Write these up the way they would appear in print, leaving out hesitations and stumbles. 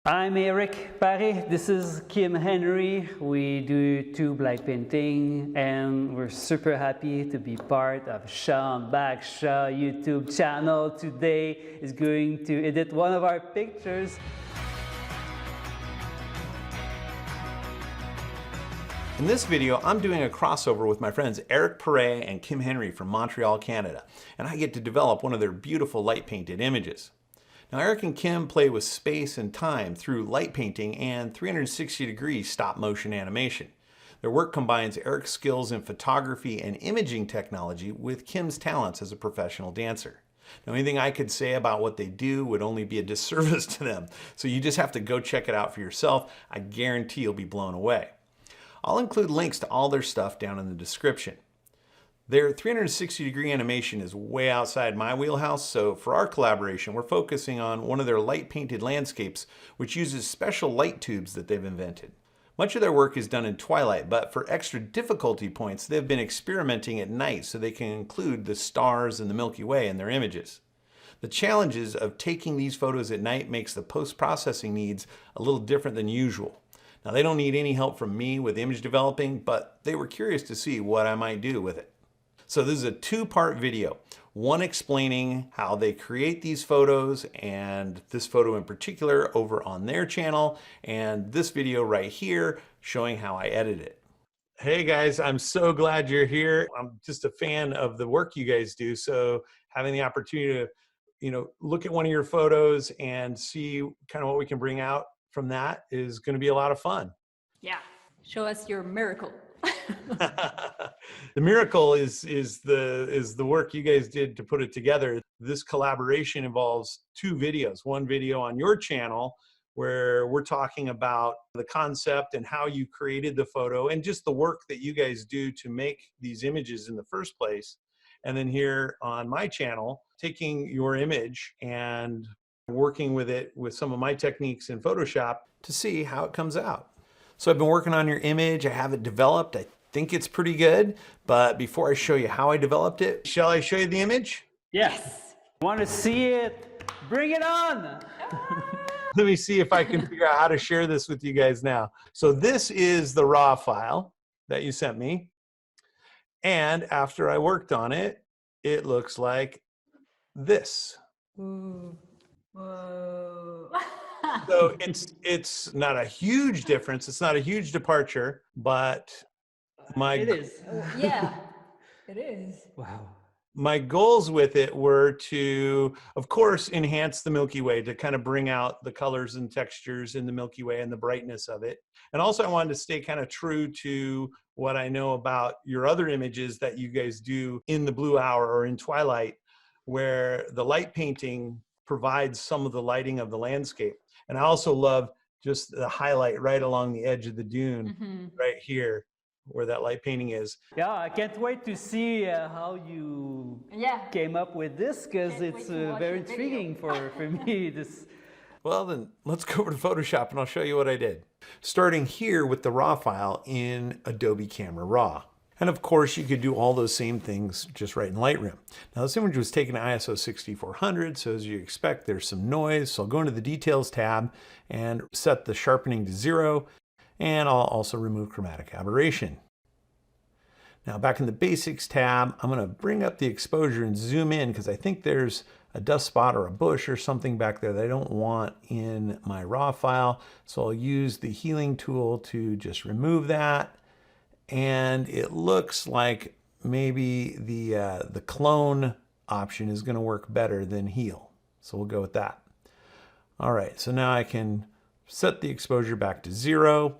I'm Eric Paré. This is Kim Henry. We do tube light painting, and we're super happy to be part of Sean Bagshaw YouTube channel. Today is going to edit one of our pictures. In this video, I'm doing a crossover with my friends Eric Paré and Kim Henry from Montreal, Canada, and I get to develop one of their beautiful light painted images. Now, Eric and Kim play with space and time through light painting and 360-degree stop motion animation. Their work combines Eric's skills in photography and imaging technology with Kim's talents as a professional dancer. Now, anything I could say about what they do would only be a disservice to them, so you just have to go check it out for yourself. I guarantee you'll be blown away. I'll include links to all their stuff down in the description. Their 360-degree animation is way outside my wheelhouse, so for our collaboration, we're focusing on one of their light-painted landscapes, which uses special light tubes that they've invented. Much of their work is done in twilight, but for extra difficulty points, they've been experimenting at night so they can include the stars and the Milky Way in their images. The challenges of taking these photos at night makes the post-processing needs a little different than usual. Now, they don't need any help from me with image developing, but they were curious to see what I might do with it. So this is a two-part video, one explaining how they create these photos, and this photo in particular over on their channel, and this video right here showing how I edit it. Hey guys, I'm so glad you're here. I'm just a fan of the work you guys do, so having the opportunity to, look at one of your photos and see kind of what we can bring out from that is going to be a lot of fun. Yeah, show us your miracle. The miracle is the work you guys did to put it together. This collaboration involves two videos. One video on your channel where we're talking about the concept and how you created the photo and just the work that you guys do to make these images in the first place. And then here on my channel, taking your image and working with it with some of my techniques in Photoshop to see how it comes out. So I've been working on your image. I have it developed. I think it's pretty good. But before I show you how I developed it, shall I show you the image? Yes. Want to see it? Bring it on. Let me see if I can figure out how to share this with you guys now. So this is the raw file that you sent me. And after I worked on it, it looks like this. Ooh. Whoa. So it's not a huge difference. It's not a huge departure, but It is. Yeah, it is. Wow. My goals with it were to, of course, enhance the Milky Way, to kind of bring out the colors and textures in the Milky Way and the brightness of it. And also I wanted to stay kind of true to what I know about your other images that you guys do in the blue hour or in twilight, where the light painting provides some of the lighting of the landscape. And I also love just the highlight right along the edge of the dune, right here, where that light painting is. Yeah, I can't wait to see how you came up with this, because it's very intriguing for me. Well, then let's go over to Photoshop and I'll show you what I did. Starting here with the raw file in Adobe Camera Raw. And of course, you could do all those same things just right in Lightroom. Now, this image was taken at ISO 6400, so as you expect, there's some noise. So I'll go into the Details tab and set the sharpening to 0, and I'll also remove chromatic aberration. Now, back in the Basics tab, I'm going to bring up the exposure and zoom in because I think there's a dust spot or a bush or something back there that I don't want in my raw file. So I'll use the healing tool to just remove that. And it looks like maybe the clone option is going to work better than heal. So we'll go with that. All right, so now I can set the exposure back to 0.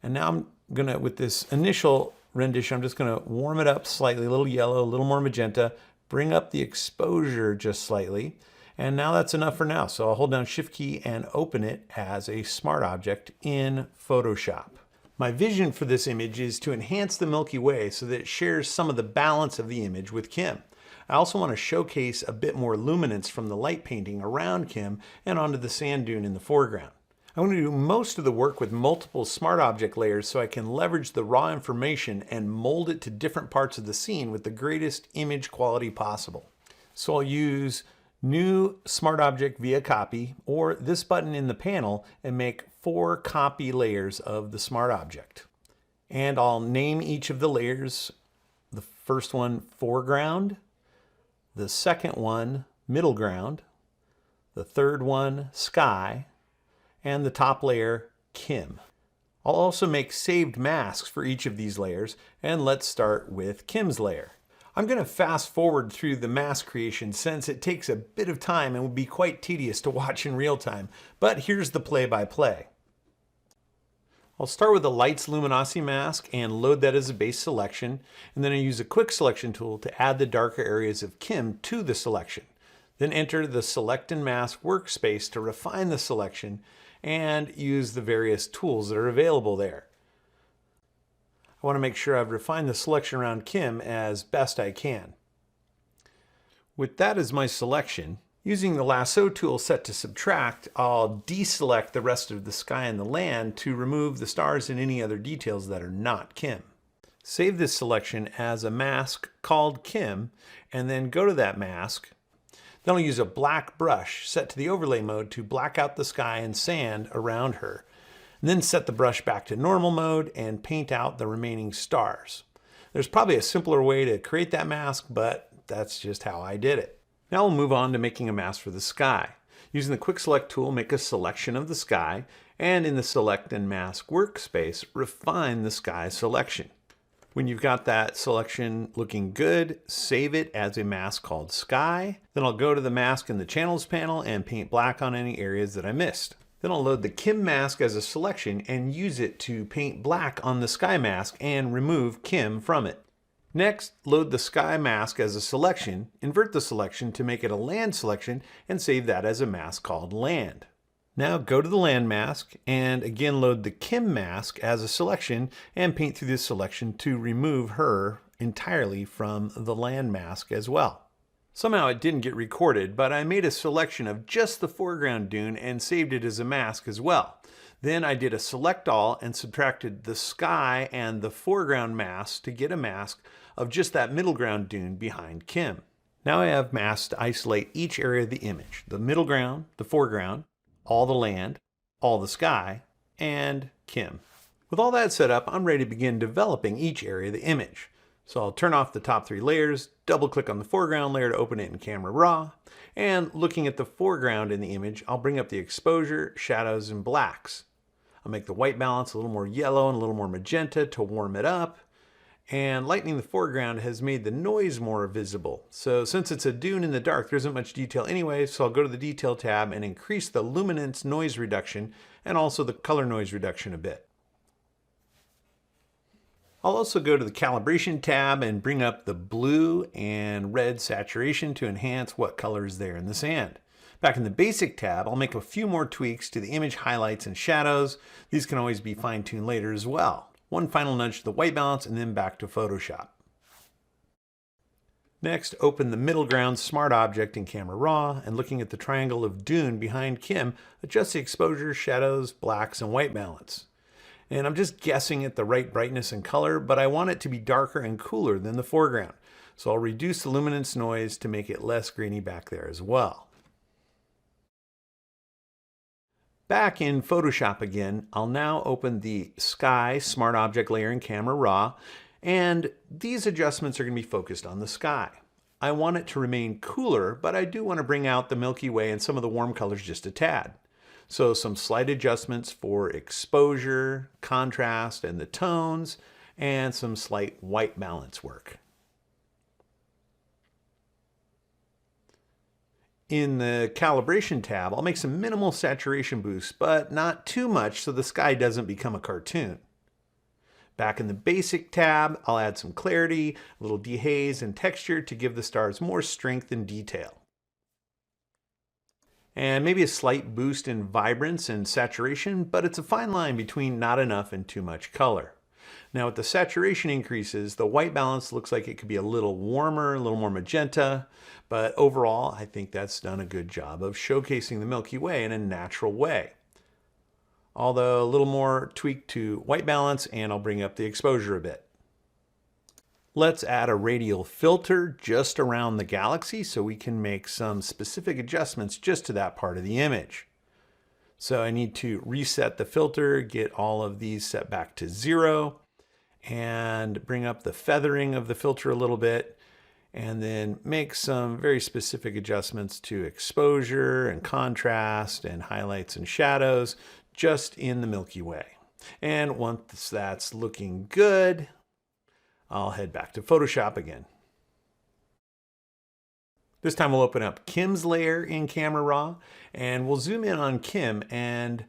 And now I'm going to, with this initial rendition, I'm just going to warm it up slightly, a little yellow, a little more magenta, bring up the exposure just slightly. And now that's enough for now. So I'll hold down Shift key and open it as a smart object in Photoshop. My vision for this image is to enhance the Milky Way so that it shares some of the balance of the image with Kim. I also want to showcase a bit more luminance from the light painting around Kim and onto the sand dune in the foreground. I want to do most of the work with multiple smart object layers so I can leverage the raw information and mold it to different parts of the scene with the greatest image quality possible. So I'll use New Smart Object via Copy, or this button in the panel, and make 4 copy layers of the Smart Object. And I'll name each of the layers. The first one, foreground. The second one, middle ground. The third one, sky. And the top layer, Kim. I'll also make saved masks for each of these layers, and let's start with Kim's layer. I'm going to fast forward through the mask creation since it takes a bit of time and would be quite tedious to watch in real time, but here's the play-by-play. I'll start with the Lights Luminosity mask and load that as a base selection, and then I use a quick selection tool to add the darker areas of Kim to the selection. Then enter the Select and Mask workspace to refine the selection and use the various tools that are available there. I want to make sure I've refined the selection around Kim as best I can. With that as my selection, using the lasso tool set to subtract, I'll deselect the rest of the sky and the land to remove the stars and any other details that are not Kim. Save this selection as a mask called Kim, and then go to that mask. Then I'll use a black brush set to the overlay mode to black out the sky and sand around her. And then set the brush back to normal mode and paint out the remaining stars. There's probably a simpler way to create that mask, but that's just how I did it. Now we'll move on to making a mask for the sky. Using the Quick Select tool, make a selection of the sky, and in the Select and Mask workspace, refine the sky selection. When you've got that selection looking good, save it as a mask called Sky. Then I'll go to the mask in the Channels panel and paint black on any areas that I missed. Then I'll load the Kim mask as a selection and use it to paint black on the Sky mask and remove Kim from it. Next, load the Sky mask as a selection, invert the selection to make it a land selection, and save that as a mask called Land. Now go to the land mask and again load the Kim mask as a selection and paint through this selection to remove her entirely from the land mask as well. Somehow it didn't get recorded, but I made a selection of just the foreground dune and saved it as a mask as well. Then I did a select all and subtracted the sky and the foreground mask to get a mask of just that middle ground dune behind Kim. Now I have masks to isolate each area of the image: the middle ground, the foreground, all the land, all the sky, and Kim. With all that set up, I'm ready to begin developing each area of the image. So I'll turn off the top 3 layers, double click on the foreground layer to open it in Camera Raw, and looking at the foreground in the image, I'll bring up the exposure, shadows, and blacks. I'll make the white balance a little more yellow and a little more magenta to warm it up, and lightening the foreground has made the noise more visible. So since it's a dune in the dark, there isn't much detail anyway, so I'll go to the Detail tab and increase the luminance noise reduction and also the color noise reduction a bit. I'll also go to the Calibration tab and bring up the blue and red saturation to enhance what color is there in the sand. Back in the Basic tab, I'll make a few more tweaks to the image highlights and shadows. These can always be fine-tuned later as well. One final nudge to the white balance and then back to Photoshop. Next, open the middle ground Smart Object in Camera Raw, and looking at the triangle of dune behind Kim, adjust the exposure, shadows, blacks, and white balance. And I'm just guessing at the right brightness and color, but I want it to be darker and cooler than the foreground. So I'll reduce the luminance noise to make it less grainy back there as well. Back in Photoshop again, I'll now open the Sky Smart Object layer in Camera Raw, and these adjustments are going to be focused on the sky. I want it to remain cooler, but I do want to bring out the Milky Way and some of the warm colors just a tad. So some slight adjustments for exposure, contrast, and the tones, and some slight white balance work. In the Calibration tab, I'll make some minimal saturation boosts, but not too much so the sky doesn't become a cartoon. Back in the Basic tab, I'll add some clarity, a little dehaze, and texture to give the stars more strength and detail. And maybe a slight boost in vibrance and saturation, but it's a fine line between not enough and too much color. Now with the saturation increases, the white balance looks like it could be a little warmer, a little more magenta, but overall I think that's done a good job of showcasing the Milky Way in a natural way. Although a little more tweak to white balance, and I'll bring up the exposure a bit. Let's add a radial filter just around the galaxy so we can make some specific adjustments just to that part of the image. So I need to reset the filter, get all of these set back to 0, and bring up the feathering of the filter a little bit, and then make some very specific adjustments to exposure and contrast and highlights and shadows just in the Milky Way. And once that's looking good, I'll head back to Photoshop again. This time we'll open up Kim's layer in Camera Raw, and we'll zoom in on Kim, and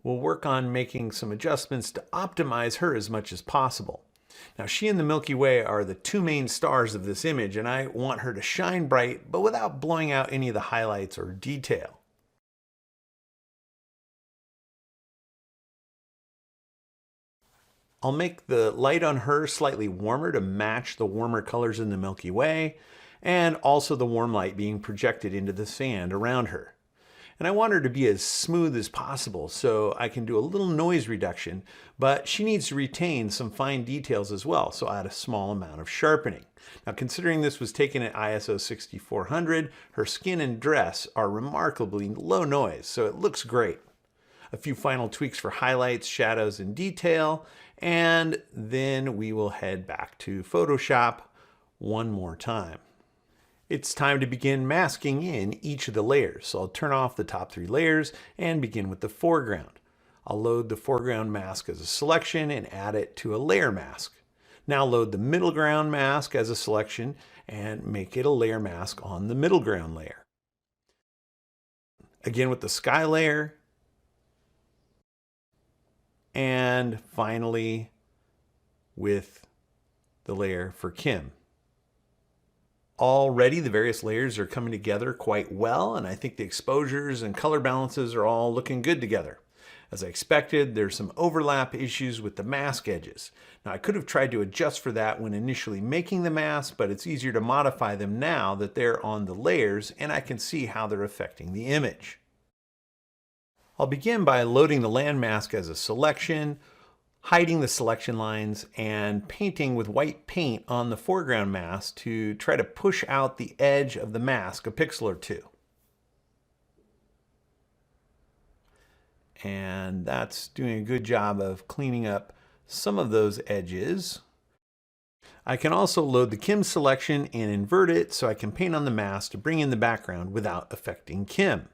we'll work on making some adjustments to optimize her as much as possible. Now, she and the Milky Way are the two main stars of this image, and I want her to shine bright, but without blowing out any of the highlights or detail. I'll make the light on her slightly warmer to match the warmer colors in the Milky Way, and also the warm light being projected into the sand around her. And I want her to be as smooth as possible, so I can do a little noise reduction, but she needs to retain some fine details as well, so I'll add a small amount of sharpening. Now, considering this was taken at ISO 6400, her skin and dress are remarkably low noise, so it looks great. A few final tweaks for highlights, shadows, and detail, and then we will head back to Photoshop one more time. It's time to begin masking in each of the layers. So I'll turn off the top 3 layers and begin with the foreground. I'll load the foreground mask as a selection and add it to a layer mask. Now load the middle ground mask as a selection and make it a layer mask on the middle ground layer. Again with the sky layer. And finally with the layer for Kim. Already the various layers are coming together quite well, and I think the exposures and color balances are all looking good together. As I expected, there's some overlap issues with the mask edges. Now, I could have tried to adjust for that when initially making the mask, but it's easier to modify them now that they're on the layers and I can see how they're affecting the image. I'll begin by loading the land mask as a selection, hiding the selection lines, and painting with white paint on the foreground mask to try to push out the edge of the mask a pixel or two. And that's doing a good job of cleaning up some of those edges. I can also load the Kim selection and invert it so I can paint on the mask to bring in the background without affecting Kim.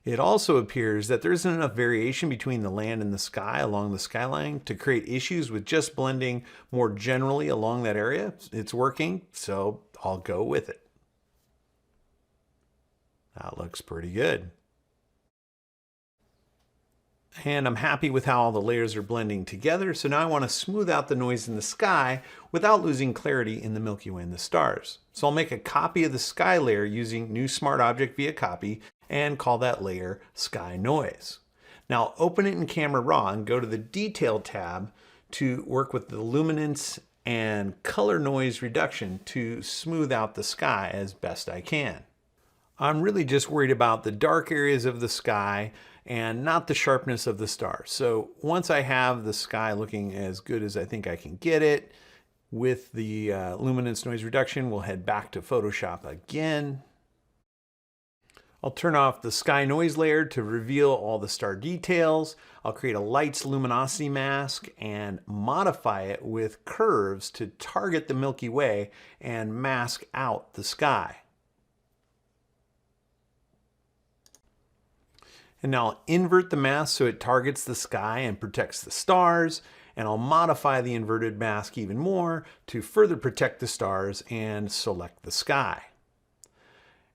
It also appears that there isn't enough variation between the land and the sky along the skyline to create issues with just blending more generally along that area. It's working, so I'll go with it. That looks pretty good. And I'm happy with how all the layers are blending together, so now I want to smooth out the noise in the sky without losing clarity in the Milky Way and the stars. So I'll make a copy of the sky layer using New Smart Object via Copy and call that layer Sky Noise. Now I'll open it in Camera Raw and go to the Detail tab to work with the luminance and color noise reduction to smooth out the sky as best I can. I'm really just worried about the dark areas of the sky and not the sharpness of the stars. So once I have the sky looking as good as I think I can get it, with the luminance noise reduction, we'll head back to Photoshop again. I'll turn off the sky noise layer to reveal all the star details. I'll create a lights luminosity mask and modify it with curves to target the Milky Way and mask out the sky. And now I'll invert the mask so it targets the sky and protects the stars. And I'll modify the inverted mask even more to further protect the stars and select the sky.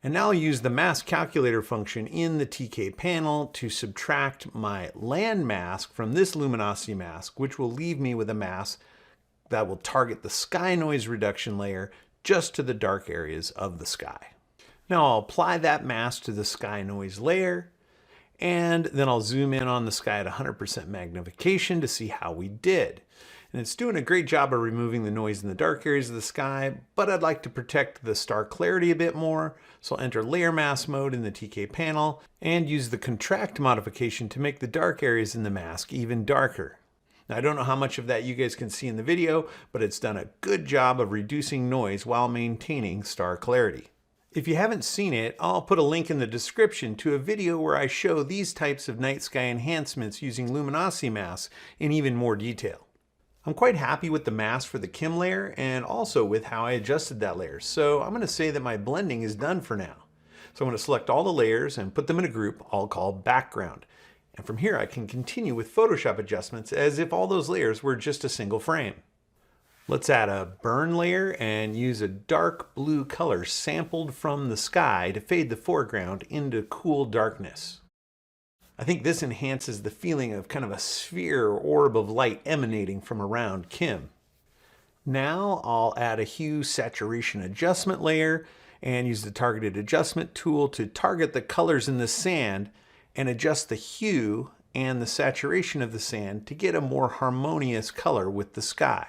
And now I'll use the mask calculator function in the TK panel to subtract my land mask from this luminosity mask, which will leave me with a mask that will target the sky noise reduction layer just to the dark areas of the sky. Now I'll apply that mask to the sky noise layer, and then I'll zoom in on the sky at 100% magnification to see how we did. And it's doing a great job of removing the noise in the dark areas of the sky, but I'd like to protect the star clarity a bit more. So I'll enter layer mask mode in the TK panel and use the contract modification to make the dark areas in the mask even darker. Now, I don't know how much of that you guys can see in the video, but it's done a good job of reducing noise while maintaining star clarity. If you haven't seen it, I'll put a link in the description to a video where I show these types of night sky enhancements using luminosity masks in even more detail. I'm quite happy with the mask for the Kim layer and also with how I adjusted that layer. So I'm going to say that my blending is done for now. So I'm going to select all the layers and put them in a group I'll call background. And from here I can continue with Photoshop adjustments as if all those layers were just a single frame. Let's add a burn layer and use a dark blue color sampled from the sky to fade the foreground into cool darkness. I think this enhances the feeling of kind of a sphere or orb of light emanating from around Kim. Now I'll add a hue saturation adjustment layer and use the targeted adjustment tool to target the colors in the sand and adjust the hue and the saturation of the sand to get a more harmonious color with the sky.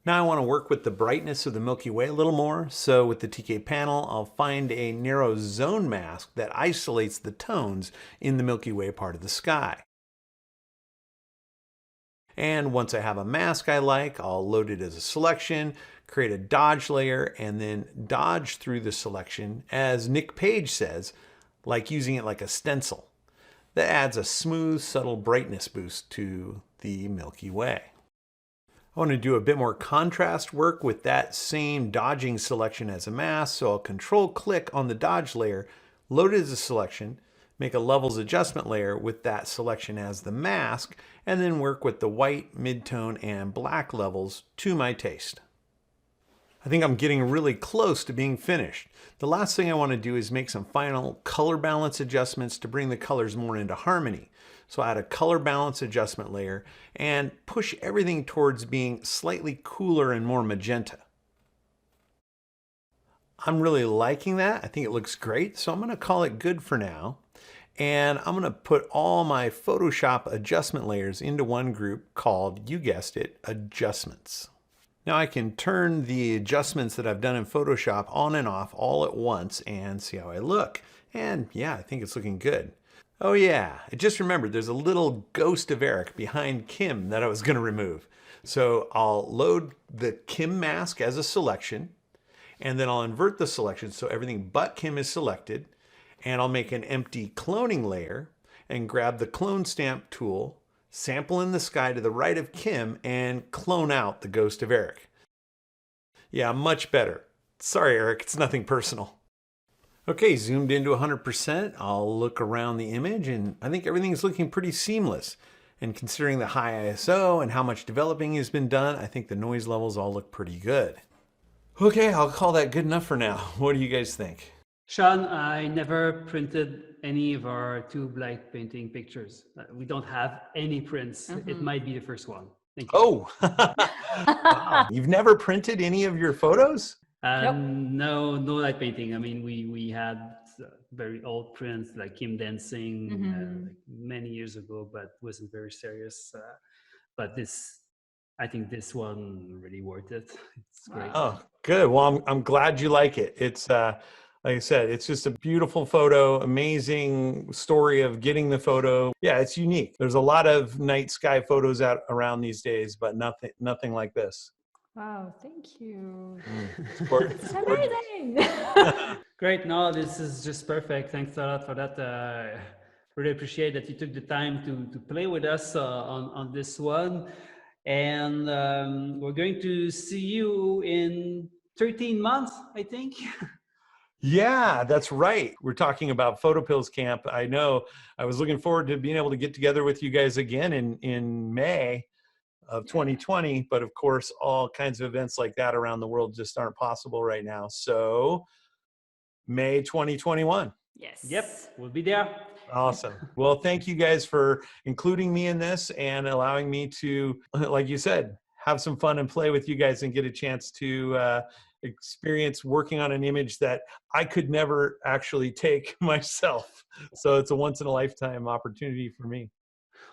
Now I want to work with the brightness of the Milky Way a little more, so with the TK panel I'll find a narrow zone mask that isolates the tones in the Milky Way part of the sky. And once I have a mask I like, I'll load it as a selection, create a dodge layer, and then dodge through the selection, as Nick Page says, like using it like a stencil. That adds a smooth, subtle brightness boost to the Milky Way. I want to do a bit more contrast work with that same dodging selection as a mask, so I'll control-click on the dodge layer, load it as a selection, make a levels adjustment layer with that selection as the mask, and then work with the white, midtone, and black levels to my taste. I think I'm getting really close to being finished. The last thing I want to do is make some final color balance adjustments to bring the colors more into harmony. So add a color balance adjustment layer and push everything towards being slightly cooler and more magenta. I'm really liking that. I think it looks great. So I'm going to call it good for now. And I'm going to put all my Photoshop adjustment layers into one group called, you guessed it, adjustments. Now I can turn the adjustments that I've done in Photoshop on and off all at once and see how I look. And yeah, I think it's looking good. Oh yeah, I just remembered there's a little ghost of Eric behind Kim that I was going to remove. So I'll load the Kim mask as a selection, and then I'll invert the selection so everything but Kim is selected, and I'll make an empty cloning layer and grab the clone stamp tool, sample in the sky to the right of Kim, and clone out the ghost of Eric. Yeah, much better. Sorry, Eric, it's nothing personal. Okay, zoomed into 100%, I'll look around the image and I think everything's looking pretty seamless. And considering the high ISO and how much developing has been done, I think the noise levels all look pretty good. Okay, I'll call that good enough for now. What do you guys think? Sean, I never printed any of our tube light painting pictures. We don't have any prints. It might be the first one. Thank you. Oh, wow. You've never printed any of your photos? Nope. No light painting. I mean, we had very old prints like Kim dancing like many years ago, but wasn't very serious. But I think this one really worth it. It's great. Oh, good. Well, I'm glad you like it. It's like I said, it's just a beautiful photo, amazing story of getting the photo. Yeah, it's unique. There's a lot of night sky photos out around these days, but nothing like this. Wow, thank you. It's gorgeous. It's amazing. Great. No, this is just perfect. Thanks a lot for that. Really appreciate that you took the time to play with us on this one. And we're going to see you in 13 months, I think. Yeah, that's right. We're talking about Photopills Camp. I know I was looking forward to being able to get together with you guys again in May of 2020, but of course all kinds of events like that around the world just aren't possible right now. So May 2021. Yes. Yep, we'll be there. Awesome. Well, thank you guys for including me in this and allowing me to, like you said, have some fun and play with you guys and get a chance to experience working on an image that I could never actually take myself. So it's a once in a lifetime opportunity for me.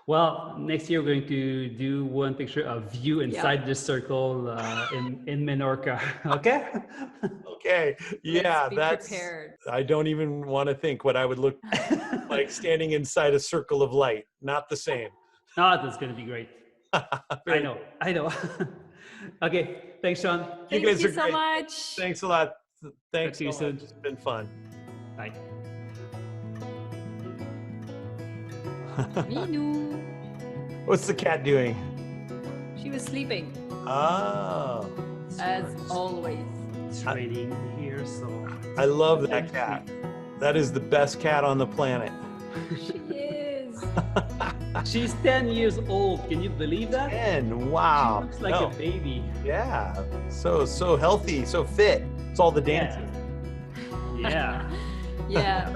Well, next year we're going to do one picture of you inside this circle in Menorca. Okay? Okay. Yeah, Let's be prepared. I don't even want to think what I would look like standing inside a circle of light. Not the same. Oh, that's going to be great. I know. I know. Okay. Thanks, Sean. You Thank guys you are so great. much. Thanks a lot. Thanks to you so much. soon. It's been fun. Bye. Minu. What's the cat doing? She was sleeping, Oh, as always. It's raining here, so. I love that cat. That is the best cat on the planet. She is. She's 10 years old. Can you believe that? And wow. She looks like No. a baby. Yeah. So healthy, so fit. It's all the dancing. Yeah. Yeah.